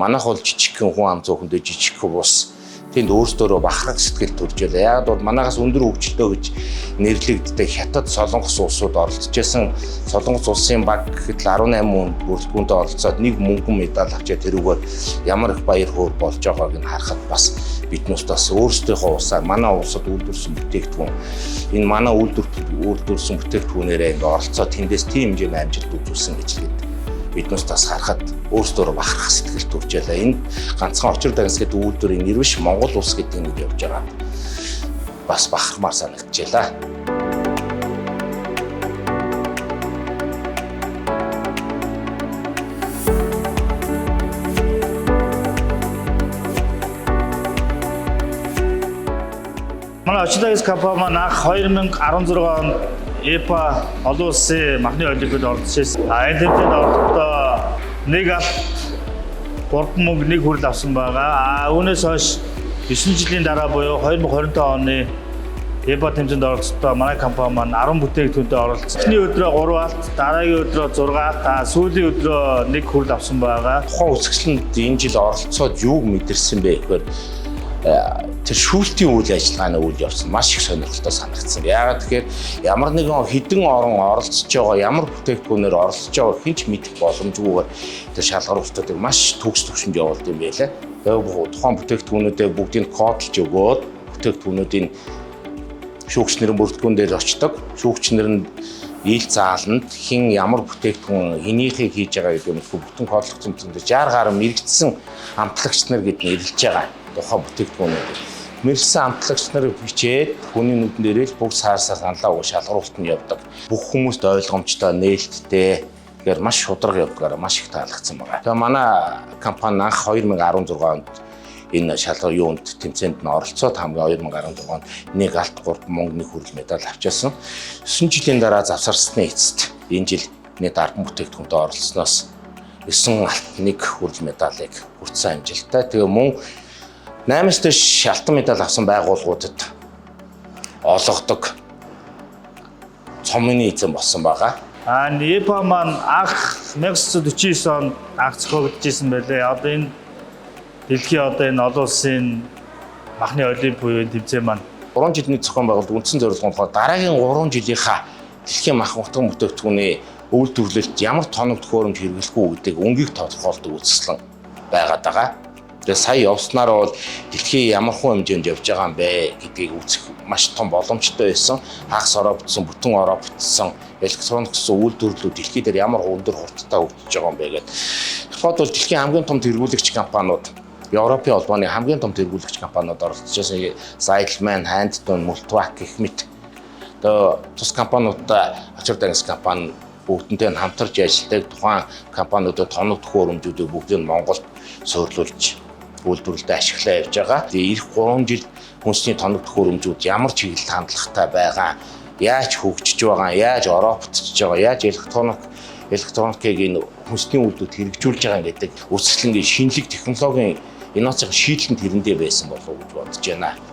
Манайх бол жижигхэн хүн ам зөвхөндөө жижиг бус. Тэнд өөрсдөө бахархах сэтгэл төрж байлаа. Яг бол манайхаас өндөр хөгжилтэй гэж нэрлэгддэг Хятад, Солонгос улсууд оролцож байсан. Солонгос улсын баг гэхэд 18 бүрэлдэхүүнтэй оролцоод нэг мөнгөн медаль авчаад тэрүүгээр ямар их баяр хөөр болж байгааг нь харахад бас биднээс бас өөрсдийнхөө улсаар манай улсад үйлдвэрсэн бүтээгдэхүүн энэ манай үйлдвэрсэн бүтээгдэхүүнээрээ оролцоод тэндээс тийм хэмжээний амжилт үзүүлсэн гэж хэлээд биднээс бас харахад өөрсдөө бахархах сэтгэл төрж байлаа. Энд ганцхан очир дагнас гэдэг үйлдвэрийн нэр биш Монгол улс гэдэг нэг явж байгаа. Бас бахархмаар санагдчихлаа. Манай очир дагнас компани маань анх 2016 онд ЕПА олон улсын махны олимпиад оролцсон. Энэ тэмцээнд оролцохдоо нэг алт 3 мөнгө нэг хүрэл авсан байгаа. Үүнээс хойш 9 жилийн дараа буюу 2025 оны ЕПА тэмцээнд оролцохдоо манай компани маань 10 бүтээгдэхүүнтэй оролцсон. Эхний өдрөө 3 алт, дараагийн өдрөө 6 алт, сүүлийн өдрөө нэг хүрэл авсан байгаа. Тухайн үзэсгэлэнд энэ жил оролцоод юуг мэдэрсэн бэ гэхээр тэр шүүлтийн үйл ажиллагааны үйл явц маш их сонирхолтой санагдсан. Яагаад тэгэхээр ямар нэгэн хэдэн орон оролцож байгаа, ямар бүтээгдэхүүнээр оролцож байгааг хэн ч мэдэх боломжгүйгээр тэр шалгаруулалтыг маш төгс төвшөнд явуулдаг юм байлаа. Тэгээд тухайн бүтээгдэхүүнүүдээ бүгдийг кодлж өгөөд бүтээгдэхүүнүүдийн шүүгчнэрийн бүрэлдэхүүн дээр очдог. Шүүгчнэр нь ил зааланд хэн ямар бүтээгдэхүүн энийхийг хийж байгаа гэдэг нь бүтэн кодлогдсон зүйл 60 гаруй мэрэгдсэн амтлагч нар гэд нэрлэж байгаа. Тухайн бүтээгдэхүүнүүд мэрэгсэн амтлагч нар бичээд хүний нүдэн дээрээ л бүгд саарсаар саналаа өгөө шалгаруулалт нь явдаг. Бүх хүмүүст ойлгомжтой, нээлттэй тэгэхээр маш шударга явдгаар маш их таалагдсан байгаа. Тэгээ манай компани анх 2016 онд энэ шалгар юунд тэмцээнд нь оролцоод хамгийн 2016 онд нэг алт 3 мөнгө нэг хүрэл медаль авчаасан. 9 жилийн дараа завсарсны эцэст энэ жил нэг дарбан бүтээгдэхүүнтэй оролцсноос 9 алт нэг хүрэл медалийг хүртсэн амжилттай. Тэгээ мөн 8-аас дээш алтан медаль авсан байгууллагуудад олгодог цомны эзэн болсон байгаа. ЕПА маань анх 1949 онд анх зохиогдчихсэн байлээ. Одоо энэ дэлхийн энэ олон улсын махны олимпиадын тэмцээн маань 3 жилийн зохион байгуулалт үндсэн зорилго нь дараагийн 3 жилийнхаа дэлхийн мах утга бүтээгдэхүүний үйлдвэрлэлд ямар тоног төхөөрөмж хэрэглэхгүй гэдгийг өнгийг тодорхойлдог үзэсгэлэн байгаад байгаа. Тэгээ сая явснаар бол дэлхийн ямар хүн хэмжээнд явж байгаа юм бэ гэдгийг үзэх маш том боломжтой байсан. Хагас ороо бүтсэн, бүтэн ороо бүтсэн электроникс үйлдвэрлэлүүд дэлхийд ямар өндөр хурдтай хөгжиж байгаа юм бэ гэдэг. Тэгэхээр бол дэлхийн хамгийн том тэргүүлэгч компаниуд, Европын холбооны хамгийн том тэргүүлэгч компаниуд оролцож байсан. Zeilman, Handton, Multvac гэх мэт. Тэгээ тус компаниудаа очир дагнас компани бүгдэнтэй хамтарч ажилладаг. Тухайн компаниудад тоног төхөөрөмжүүдийг бүгдийг Монголд суйрлуулж үйлдвэрлэлд ашиглаа явж байгаа. Тэгээ эх 3 жил хүнсний тоног төхөөрөмжүүд ямар чиглэлд хандлагатай байгаа, яаж хөгжиж байгаа, яаж ороо бүтэж байгаа, яаж электроникийг энэ хүнсний үйлдвэрт хэрэгжүүлж байгаа гэдэг үсгэлэнгийн шинэлэг технологийн инновацийн шийдлэн тэрэндээ байсан болов уу гэж бодож байна.